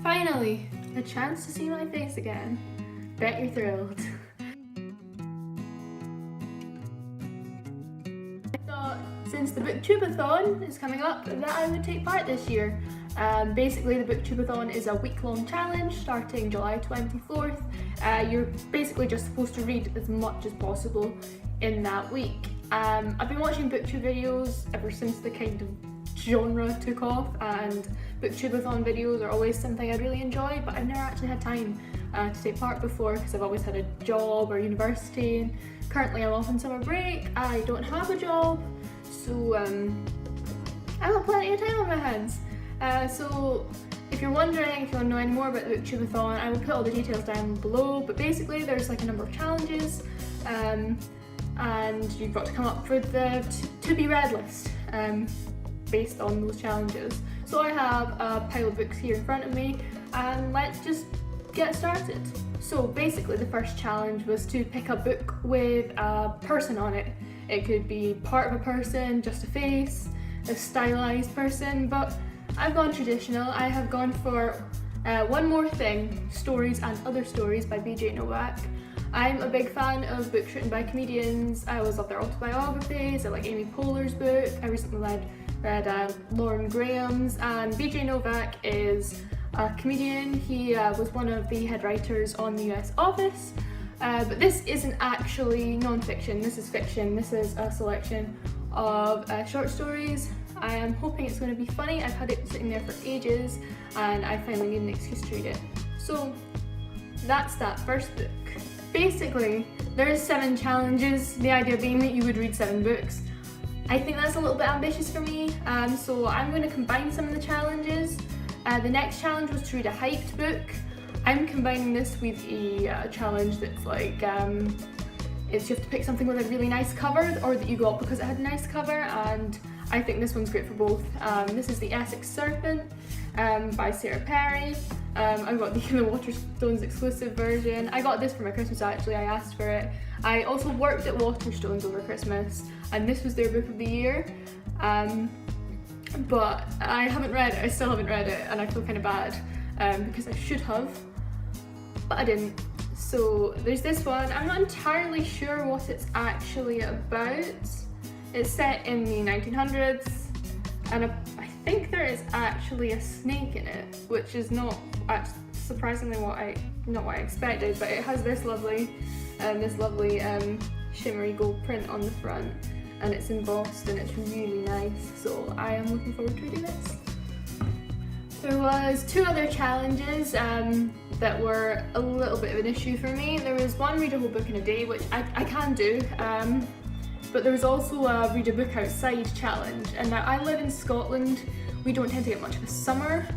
Finally, a chance to see my face again. Bet you're thrilled. I thought since the Booktube-a-thon is coming up that I would take part this year. Basically, the Booktube-a-thon is a week-long challenge starting July 24th. You're basically just supposed to read as much as possible in that week. I've been watching Booktube videos ever since the kind of genre took off, and Booktube-a-thon videos are always something I really enjoy, but I've never actually had time to take part before because I've always had a job or university, and currently I'm off on summer break. I don't have a job, so I've got plenty of time on my hands. So if you're wondering, if you want to know any more about the Booktube-a-thon, I will put all the details down below, but basically there's like a number of challenges, and you've got to come up with the to-be read list based on those challenges. So I have a pile of books here in front of me, and let's just get started. So basically the first challenge was to pick a book with a person on it. It could be part of a person, just a face, a stylized person, but I've gone traditional. I have gone for One More Thing, Stories and Other Stories by b.j.novak. I'm a big fan of books written by comedians. I always love their autobiographies. I like Amy Poehler's book. I recently read Lauren Graham's, and b.j.novak is a comedian. He was one of the head writers on the US Office, but this isn't actually non-fiction, this is fiction. This is a selection of short stories. I am hoping it's going to be funny. I've had it sitting there for ages and I finally need an excuse to read it. So that's that first book. Basically, there's 7 challenges, the idea being that you would read 7 books. I think that's a little bit ambitious for me, so I'm going to combine some of the challenges. The next challenge was to read a hyped book. I'm combining this with a challenge that's like, it's you have to pick something with a really nice cover, or that you got because it had a nice cover, and I think this one's great for both. This is The Essex Serpent by Sarah Perry. I've got the Waterstones exclusive version. I got this for my Christmas actually, I asked for it. I also worked at Waterstones over Christmas, and this was their book of the year. But I haven't read it, I still haven't read it, and I feel kind of bad because I should have, but I didn't. So there's this one. I'm not entirely sure what it's actually about. It's set in the 1900s, and I think there is actually a snake in it, which is not surprisingly not what I expected. But it has this lovely shimmery gold print on the front, and it's embossed, and it's really nice. So I am looking forward to reading this. There was 2 other challenges that were a little bit of an issue for me. There was one read a whole book in a day, which I can do. But there was also a read a book outside challenge, and now I live in Scotland. We don't tend to get much of a summer.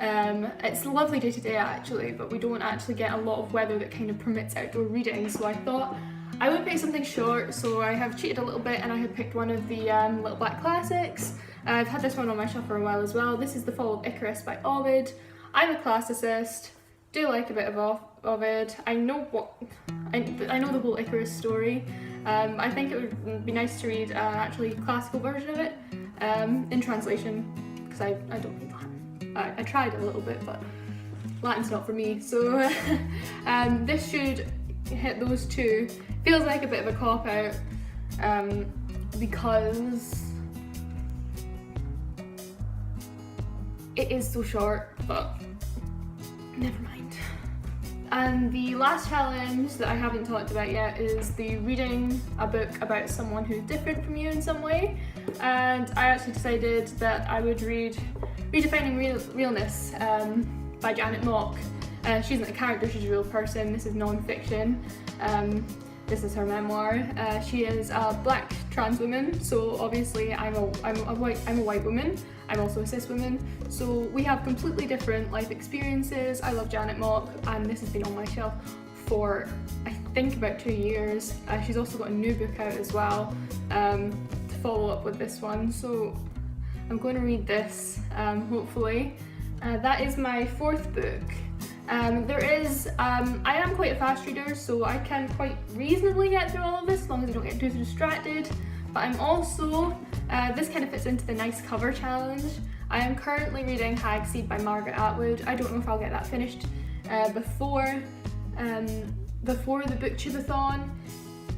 It's a lovely day today actually, but we don't actually get a lot of weather that kind of permits outdoor reading, so I thought I would pick something short. So I have cheated a little bit and I have picked one of the Little Black Classics. I've had this one on my shelf for a while as well. This is The Fall of Icarus by Ovid. I'm a classicist, do like a bit of Ovid. I know the whole Icarus story. I think it would be nice to read an actually classical version of it in translation, because I don't read Latin. I tried a little bit, but Latin's not for me. So this should hit those 2. Feels like a bit of a cop-out because it is so short, but never mind. And the last challenge that I haven't talked about yet is the reading a book about someone who's different from you in some way. And I actually decided that I would read Redefining Realness by Janet Mock. She isn't a character, she's a real person. This is non-fiction. This is her memoir. She is a black trans woman, so obviously I'm a white woman. I'm also a cis woman, so we have completely different life experiences. I love Janet Mock, and this has been on my shelf for I think about 2 years. She's also got a new book out as well to follow up with this one, so I'm going to read this hopefully. That is my 4th book. I am quite a fast reader, so I can quite reasonably get through all of this as long as I don't get too distracted. But I'm also, this kind of fits into the nice cover challenge. I am currently reading Hagseed by Margaret Atwood. I don't know if I'll get that finished before the Booktube-a-thon.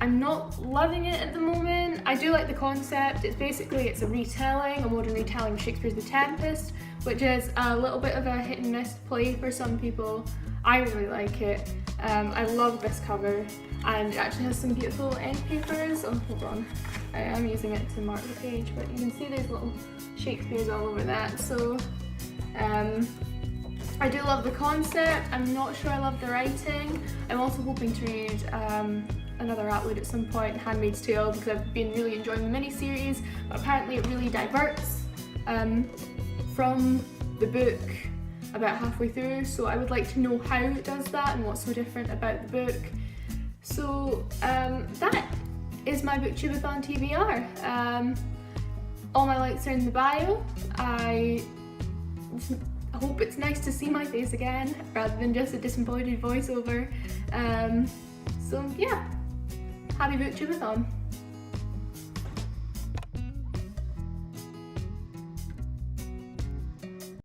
I'm not loving it at the moment. I do like the concept. It's a retelling, a modern retelling of Shakespeare's The Tempest, which is a little bit of a hit and miss play for some people. I really like it. I love this cover, and it actually has some beautiful end papers. Oh, hold on. I am using it to mark the page, but you can see there's little Shakespeare's all over that. So I do love the concept. I'm not sure I love the writing. I'm also hoping to read another Atwood at some point, Handmaid's Tale, because I've been really enjoying the miniseries, but apparently it really diverts from the book about halfway through, so I would like to know how it does that and what's so different about the book. So that is my Booktube-a-thon TBR. All my links are in the bio. I hope it's nice to see my face again rather than just a disembodied voiceover. So yeah, happy Booktube-a-thon.